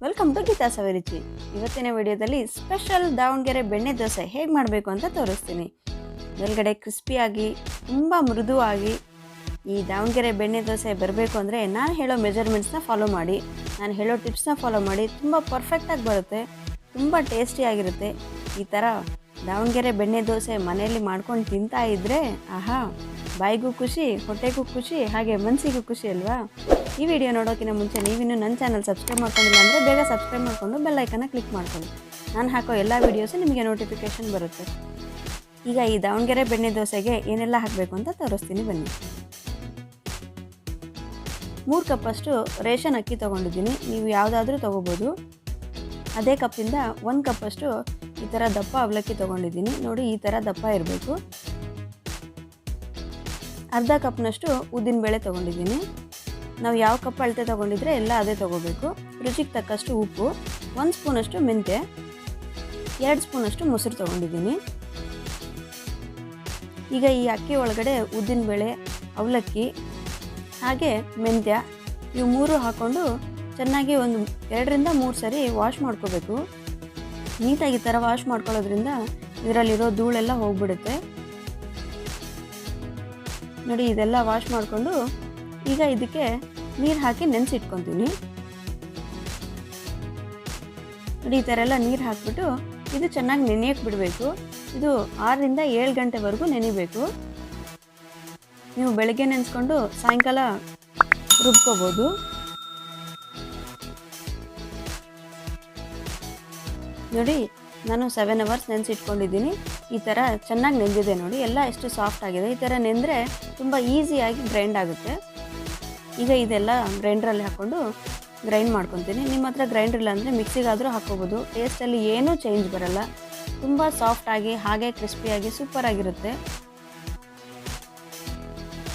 Welcome to ಗೀತಾಸವಿರುಚಿ. ಇವತ್ತಿನ ವಿಡಿಯೋದಲ್ಲಿ special Davanagere ಬೆಣ್ಣೆ ದೋಸೆ ಹೇಗೆ ಮಾಡಬೇಕು ಅಂತ ತೋರಿಸ್ತೀನಿ. ಮೇಲ್ಗಡೆ ಕ್ರಿಸ್ಪಿಯಾಗಿ ತುಂಬ ಮೃದುವಾಗಿ ಈ ದಾವಣಗೆರೆ ಬೆಣ್ಣೆ ದೋಸೆ ಬರಬೇಕು ಅಂದರೆ ನಾನು ಹೇಳೋ ಮೆಜರ್ಮೆಂಟ್ಸ್ನ ಫಾಲೋ ಮಾಡಿ, ನಾನು ಹೇಳೋ ಟಿಪ್ಸ್ನ ಫಾಲೋ ಮಾಡಿ ತುಂಬ ಪರ್ಫೆಕ್ಟಾಗಿ ಬರುತ್ತೆ, ತುಂಬ ಟೇಸ್ಟಿಯಾಗಿರುತ್ತೆ. ಈ ಥರ ದಾವಣಗೆರೆ ಬೆಣ್ಣೆ ದೋಸೆ ಮನೆಯಲ್ಲಿ ಮಾಡ್ಕೊಂಡು ತಿಂತಾ ಇದ್ದರೆ ಆಹಾ, ಬಾಯಿಗೂ ಖುಷಿ, ಹೊಟ್ಟೆಗೂ ಖುಷಿ, ಹಾಗೆ ಮನಸ್ಸಿಗೂ ಖುಷಿ ಅಲ್ವಾ? ಈ ವಿಡಿಯೋ ನೋಡೋಕ್ಕಿಂತ ಮುಂಚೆ ನೀವಿನ್ನೂ ನನ್ನ ಚಾನಲ್ ಸಬ್ಸ್ಕ್ರೈಬ್ ಮಾಡ್ಕೊಂಡಿಲ್ಲ ಅಂದರೆ ಬೇಗ ಸಬ್ಸ್ಕ್ರೈಬ್ ಮಾಡಿಕೊಂಡು ಬೆಲ್ ಐಕನ್ನ ಕ್ಲಿಕ್ ಮಾಡ್ಕೊಳ್ಳಿ. ನಾನು ಹಾಕೋ ಎಲ್ಲ ವೀಡಿಯೋಸು ನಿಮಗೆ ನೋಟಿಫಿಕೇಷನ್ ಬರುತ್ತೆ. ಈಗ ಈ ದಾವಣಗೆರೆ ಬೆಣ್ಣೆ ದೋಸೆಗೆ ಏನೆಲ್ಲ ಹಾಕಬೇಕು ಅಂತ ತೋರಿಸ್ತೀನಿ ಬನ್ನಿ. 3 ಕಪ್ಪಷ್ಟು ರೇಷನ್ ಅಕ್ಕಿ ತೊಗೊಂಡಿದ್ದೀನಿ. ನೀವು ಯಾವುದಾದ್ರೂ ತೊಗೋಬೋದು. ಅದೇ ಕಪ್ಪಿಂದ 1 ಕಪ್ಪಷ್ಟು ಈ ಥರ ದಪ್ಪ ಅವಲಕ್ಕಿ ತೊಗೊಂಡಿದ್ದೀನಿ. ನೋಡಿ, ಈ ಥರ ದಪ್ಪ ಇರಬೇಕು. ಅರ್ಧ ಕಪ್ನಷ್ಟು ಉದ್ದಿನಬೇಳೆ ತೊಗೊಂಡಿದ್ದೀನಿ. ನಾವು ಯಾವ ಕಪ್ ಅಳತೆ ತೊಗೊಂಡಿದ್ರೆ ಎಲ್ಲ ಅದೇ ತೊಗೋಬೇಕು. ರುಚಿಗೆ ತಕ್ಕಷ್ಟು ಉಪ್ಪು, 1 ಸ್ಪೂನಷ್ಟು ಮೆಂತ್ಯ, 2 ಸ್ಪೂನಷ್ಟು ಮೊಸರು ತೊಗೊಂಡಿದ್ದೀನಿ. ಈಗ ಈ ಅಕ್ಕಿ ಒಳಗಡೆ ಉದ್ದಿನಬೇಳೆ, ಅವಲಕ್ಕಿ ಹಾಗೆ ಮೆಂತ್ಯ ಇವು 3 ಹಾಕ್ಕೊಂಡು ಚೆನ್ನಾಗಿ ಒಂದು 2ರಿಂದ 3 ಸರಿ ವಾಶ್ ಮಾಡ್ಕೋಬೇಕು. ನೀಟಾಗಿ ಈ ಥರ ವಾಶ್ ಮಾಡ್ಕೊಳ್ಳೋದ್ರಿಂದ ಇದರಲ್ಲಿರೋ ಧೂಳೆಲ್ಲ ಹೋಗ್ಬಿಡುತ್ತೆ. ನೋಡಿ, ಇದೆಲ್ಲ ವಾಶ್ ಮಾಡಿಕೊಂಡು ಈಗ ಇದಕ್ಕೆ ನೀರು ಹಾಕಿ ನೆನೆಸಿಟ್ಕೊತೀನಿ. ನೋಡಿ, ಈ ಥರ ಎಲ್ಲ ನೀರು ಹಾಕಿಬಿಟ್ಟು ಇದು ಚೆನ್ನಾಗಿ ನೆನೆಯಕ್ಕೆ ಬಿಡಬೇಕು. ಇದು 6ರಿಂದ 7 ಗಂಟೆವರೆಗೂ ನೆನಿಬೇಕು. ನೀವು ಬೆಳಗ್ಗೆ ನೆನೆಸ್ಕೊಂಡು ಸಾಯಂಕಾಲ ರುಬ್ಕೋಬೋದು. ನೋಡಿ, ನಾನು 7 ಅವರ್ಸ್ ನೆನೆಸಿಟ್ಕೊಂಡಿದ್ದೀನಿ. ಈ ಥರ ಚೆನ್ನಾಗಿ ನೆಂದಿದೆ. ನೋಡಿ, ಎಲ್ಲ ಎಷ್ಟು ಸಾಫ್ಟ್ ಆಗಿದೆ. ಈ ಥರ ನೆಂದರೆ ತುಂಬ ಈಸಿಯಾಗಿ ಗ್ರೈಂಡ್ ಆಗುತ್ತೆ. ಈಗ ಇದೆಲ್ಲ ಗ್ರೈಂಡ್ರಲ್ಲಿ ಹಾಕ್ಕೊಂಡು ಗ್ರೈಂಡ್ ಮಾಡ್ಕೊತೀನಿ. ನಿಮ್ಮ ಹತ್ರ ಗ್ರೈಂಡ್ರ್ ಇಲ್ಲ ಅಂದರೆ ಮಿಕ್ಸಿಗಾದರೂ ಹಾಕ್ಕೋಬೋದು. ಟೇಸ್ಟಲ್ಲಿ ಏನೂ ಚೇಂಜ್ ಬರಲ್ಲ. ತುಂಬ ಸಾಫ್ಟಾಗಿ ಹಾಗೆ ಕ್ರಿಸ್ಪಿಯಾಗಿ ಸೂಪರಾಗಿರುತ್ತೆ.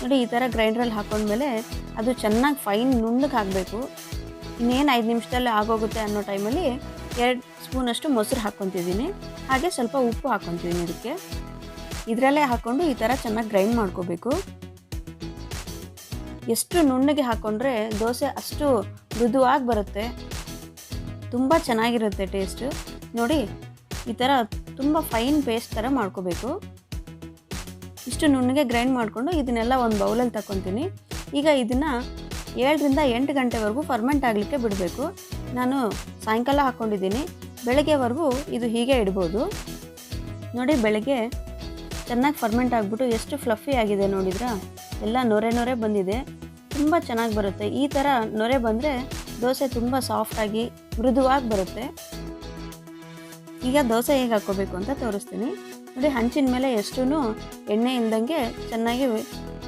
ನೋಡಿ, ಈ ಥರ ಗ್ರೈಂಡ್ರಲ್ಲಿ ಹಾಕ್ಕೊಂಡ್ಮೇಲೆ ಅದು ಚೆನ್ನಾಗಿ ಫೈನ್ ನುಣ್ಣಗೆ ಹಾಕಬೇಕು. ಇನ್ನೇನು 5 ನಿಮಿಷದಲ್ಲಿ ಆಗೋಗುತ್ತೆ ಅನ್ನೋ ಟೈಮಲ್ಲಿ 2 ಸ್ಪೂನಷ್ಟು ಮೊಸರು ಹಾಕ್ಕೊತಿದ್ದೀನಿ. ಹಾಗೆ ಸ್ವಲ್ಪ ಉಪ್ಪು ಹಾಕ್ಕೊತಿದ್ದೀನಿ. ಇದಕ್ಕೆ ಇದರಲ್ಲೇ ಹಾಕ್ಕೊಂಡು ಈ ಥರ ಚೆನ್ನಾಗಿ ಗ್ರೈಂಡ್ ಮಾಡ್ಕೋಬೇಕು. ಎಷ್ಟು ನುಣ್ಣಗೆ ಹಾಕ್ಕೊಂಡ್ರೆ ದೋಸೆ ಅಷ್ಟು ಮೃದುವಾಗಿ ಬರುತ್ತೆ, ತುಂಬ ಚೆನ್ನಾಗಿರುತ್ತೆ ಟೇಸ್ಟು. ನೋಡಿ, ಈ ಥರ ತುಂಬ ಫೈನ್ ಪೇಸ್ಟ್ ಥರ ಮಾಡ್ಕೋಬೇಕು. ಇಷ್ಟು ನುಣ್ಣಗೆ ಗ್ರೈಂಡ್ ಮಾಡಿಕೊಂಡು ಇದನ್ನೆಲ್ಲ ಒಂದು ಬೌಲಲ್ಲಿ ತಗೊತೀನಿ. ಈಗ ಇದನ್ನು 7ರಿಂದ 8 ಗಂಟೆವರೆಗೂ ಫರ್ಮೆಂಟ್ ಆಗಲಿಕ್ಕೆ ಬಿಡಬೇಕು. ನಾನು ಸಾಯಂಕಾಲ ಹಾಕ್ಕೊಂಡಿದ್ದೀನಿ. ಬೆಳಗ್ಗೆವರೆಗೂ ಇದು ಹೀಗೆ ಇಡ್ಬೋದು. ನೋಡಿ, ಬೆಳಗ್ಗೆ ಚೆನ್ನಾಗಿ ಫರ್ಮೆಂಟ್ ಆಗಿಬಿಟ್ಟು ಎಷ್ಟು ಫ್ಲಫಿ ಆಗಿದೆ ನೋಡಿದ್ರಾ? ಎಲ್ಲ ನೊರೆ ಬಂದಿದೆ. ತುಂಬ ಚೆನ್ನಾಗಿ ಬರುತ್ತೆ. ಈ ಥರ ನೊರೆ ಬಂದರೆ ದೋಸೆ ತುಂಬ ಸಾಫ್ಟಾಗಿ ಮೃದುವಾಗಿ ಬರುತ್ತೆ. ಈಗ ದೋಸೆ ಹೇಗೆ ಹಾಕ್ಕೋಬೇಕು ಅಂತ ತೋರಿಸ್ತೀನಿ. ನೋಡಿ, ಹಂಚಿನ ಮೇಲೆ ಎಷ್ಟು ಎಣ್ಣೆ ಇಲ್ದಂಗೆ ಚೆನ್ನಾಗಿ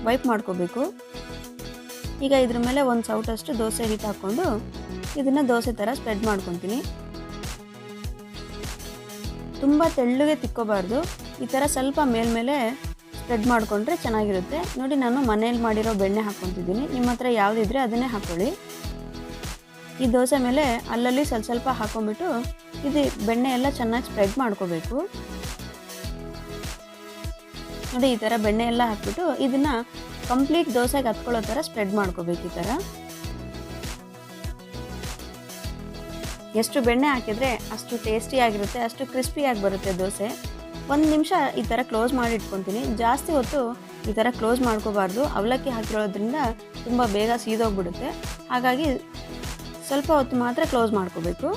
ವೈಪ್ ಮಾಡ್ಕೋಬೇಕು. ಈಗ ಇದ್ರ ಮೇಲೆ ಒಂದು ಸೌಟಷ್ಟು ದೋಸೆ ಹಿಟ್ಟು ಹಾಕ್ಕೊಂಡು ಇದನ್ನು ದೋಸೆ ಥರ ಸ್ಪ್ರೆಡ್ ಮಾಡ್ಕೊತೀನಿ. ತುಂಬ ತೆಳ್ಳಗೆ ತಿಕ್ಕೋಬಾರ್ದು. ಈ ಥರ ಸ್ವಲ್ಪ ಮೇಲ್ಮೇಲೆ ಸ್ಪ್ರೆಡ್ ಮಾಡಿಕೊಂಡ್ರೆ ಚೆನ್ನಾಗಿರುತ್ತೆ. ನೋಡಿ, ನಾನು ಮನೇಲಿ ಮಾಡಿರೋ ಬೆಣ್ಣೆ ಹಾಕ್ಕೊತಿದ್ದೀನಿ. ನಿಮ್ಮ ಹತ್ರ ಯಾವುದಿದ್ರೆ ಅದನ್ನೇ ಹಾಕ್ಕೊಳ್ಳಿ. ಈ ದೋಸೆ ಮೇಲೆ ಅಲ್ಲಲ್ಲಿ ಸ್ವಲ್ಪ ಹಾಕ್ಕೊಂಬಿಟ್ಟು ಇದು ಬೆಣ್ಣೆ ಎಲ್ಲ ಚೆನ್ನಾಗಿ ಸ್ಪ್ರೆಡ್ ಮಾಡ್ಕೋಬೇಕು. ನೋಡಿ, ಈ ಥರ ಬೆಣ್ಣೆ ಎಲ್ಲ ಹಾಕ್ಬಿಟ್ಟು ಇದನ್ನು ಕಂಪ್ಲೀಟ್ ದೋಸೆಗೆ ಹತ್ಕೊಳ್ಳೋ ಥರ ಸ್ಪ್ರೆಡ್ ಮಾಡ್ಕೋಬೇಕು. ಈ ಥರ ಎಷ್ಟು ಬೆಣ್ಣೆ ಹಾಕಿದರೆ ಅಷ್ಟು ಟೇಸ್ಟಿಯಾಗಿರುತ್ತೆ, ಅಷ್ಟು ಕ್ರಿಸ್ಪಿಯಾಗಿ ಬರುತ್ತೆ ದೋಸೆ. 1 ನಿಮಿಷ ಈ ಥರ ಕ್ಲೋಸ್ ಮಾಡಿ ಇಟ್ಕೊತೀನಿ. ಜಾಸ್ತಿ ಹೊತ್ತು ಈ ಥರ ಕ್ಲೋಸ್ ಮಾಡ್ಕೋಬಾರ್ದು. ಅವಲಕ್ಕಿ ಹಾಕಿರೋದ್ರಿಂದ ತುಂಬ ಬೇಗ ಸೀದೋಗ್ಬಿಡುತ್ತೆ. ಹಾಗಾಗಿ ಸ್ವಲ್ಪ ಹೊತ್ತು ಮಾತ್ರ ಕ್ಲೋಸ್ ಮಾಡ್ಕೋಬೇಕು.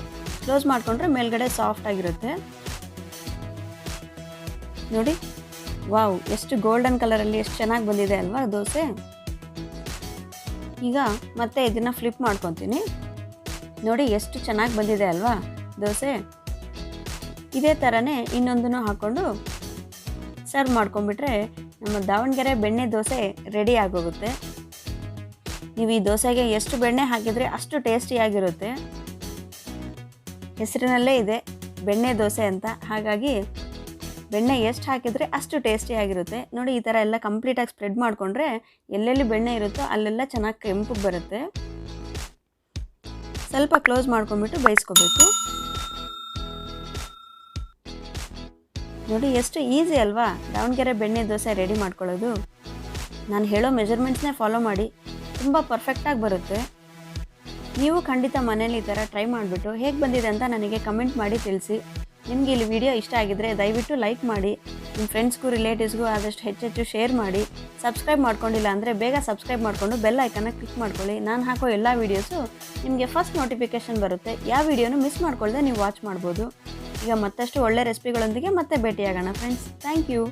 ಕ್ಲೋಸ್ ಮಾಡಿಕೊಂಡ್ರೆ ಮೇಲ್ಗಡೆ ಸಾಫ್ಟಾಗಿರುತ್ತೆ. ನೋಡಿ, ವಾವ್, ಎಷ್ಟು ಗೋಲ್ಡನ್ ಕಲರಲ್ಲಿ ಎಷ್ಟು ಚೆನ್ನಾಗಿ ಬಂದಿದೆ ಅಲ್ವಾ ದೋಸೆ? ಈಗ ಮತ್ತೆ ಇದನ್ನು ಫ್ಲಿಪ್ ಮಾಡ್ಕೊತೀನಿ. ನೋಡಿ, ಎಷ್ಟು ಚೆನ್ನಾಗಿ ಬಂದಿದೆ ಅಲ್ವಾ ದೋಸೆ? ಇದೇ ಥರನೇ ಇನ್ನೊಂದನ್ನು ಹಾಕ್ಕೊಂಡು ಸರ್ವ್ ಮಾಡ್ಕೊಂಡ್ಬಿಟ್ರೆ ನಮ್ಮ ದಾವಣಗೆರೆ ಬೆಣ್ಣೆ ದೋಸೆ ರೆಡಿ ಆಗೋಗುತ್ತೆ. ನೀವು ಈ ದೋಸೆಗೆ ಎಷ್ಟು ಬೆಣ್ಣೆ ಹಾಕಿದರೆ ಅಷ್ಟು ಟೇಸ್ಟಿಯಾಗಿರುತ್ತೆ. ಹೆಸರಿನಲ್ಲೇ ಇದೆ ಬೆಣ್ಣೆ ದೋಸೆ ಅಂತ. ಹಾಗಾಗಿ ಬೆಣ್ಣೆ ಎಷ್ಟು ಹಾಕಿದರೆ ಅಷ್ಟು ಟೇಸ್ಟಿಯಾಗಿರುತ್ತೆ. ನೋಡಿ, ಈ ಥರ ಎಲ್ಲ ಕಂಪ್ಲೀಟಾಗಿ ಸ್ಪ್ರೆಡ್ ಮಾಡಿಕೊಂಡ್ರೆ ಎಲ್ಲೆಲ್ಲಿ ಬೆಣ್ಣೆ ಇರುತ್ತೋ ಅಲ್ಲೆಲ್ಲ ಚೆನ್ನಾಗಿ ಕೆಂಪಗೆ ಬರುತ್ತೆ. ಸ್ವಲ್ಪ ಕ್ಲೋಸ್ ಮಾಡ್ಕೊಂಡ್ಬಿಟ್ಟು ಬೇಯಿಸ್ಕೋಬೇಕು. ನೋಡಿ, ಎಷ್ಟು ಈಸಿ ಅಲ್ವಾ ದಾವಣಗೆರೆ ಬೆಣ್ಣೆ ದೋಸೆ ರೆಡಿ ಮಾಡ್ಕೊಳ್ಳೋದು? ನಾನು ಹೇಳೋ ಮೆಜರ್ಮೆಂಟ್ಸ್ನೇ ಫಾಲೋ ಮಾಡಿ, ತುಂಬ ಪರ್ಫೆಕ್ಟಾಗಿ ಬರುತ್ತೆ. ನೀವು ಖಂಡಿತ ಮನೇಲಿ ಈ ಥರ ಟ್ರೈ ಮಾಡಿಬಿಟ್ಟು ಹೇಗೆ ಬಂದಿದೆ ಅಂತ ನನಗೆ ಕಮೆಂಟ್ ಮಾಡಿ ತಿಳಿಸಿ. ನಿಮಗೆ ಇಲ್ಲಿ ವಿಡಿಯೋ ಇಷ್ಟ ಆಗಿದ್ದರೆ ದಯವಿಟ್ಟು ಲೈಕ್ ಮಾಡಿ, ನಿಮ್ಮ ಫ್ರೆಂಡ್ಸ್ಗೂ ರಿಲೇಟಿವ್ಸ್ಗೂ ಆದಷ್ಟು ಹೆಚ್ಚೆಚ್ಚು ಶೇರ್ ಮಾಡಿ. ಸಬ್ಸ್ಕ್ರೈಬ್ ಮಾಡ್ಕೊಂಡಿಲ್ಲ ಅಂದರೆ ಬೇಗ ಸಬ್ಸ್ಕ್ರೈಬ್ ಮಾಡಿಕೊಂಡು ಬೆಲ್ ಐಕನ್ನ ಕ್ಲಿಕ್ ಮಾಡ್ಕೊಳ್ಳಿ. ನಾನು ಹಾಕೋ ಎಲ್ಲ ವೀಡಿಯೋಸು ನಿಮಗೆ ಫಸ್ಟ್ ನೋಟಿಫಿಕೇಷನ್ ಬರುತ್ತೆ. ಯಾವ ವೀಡಿಯೋನು ಮಿಸ್ ಮಾಡ್ಕೊಳ್ಳದೆ ನೀವು ವಾಚ್ ಮಾಡ್ಬೋದು. ಈಗ ಮತ್ತಷ್ಟು ಒಳ್ಳೆ ರೆಸಿಪಿಗಳೊಂದಿಗೆ ಮತ್ತೆ ಭೇಟಿಯಾಗೋಣ ಫ್ರೆಂಡ್ಸ್. Thank you.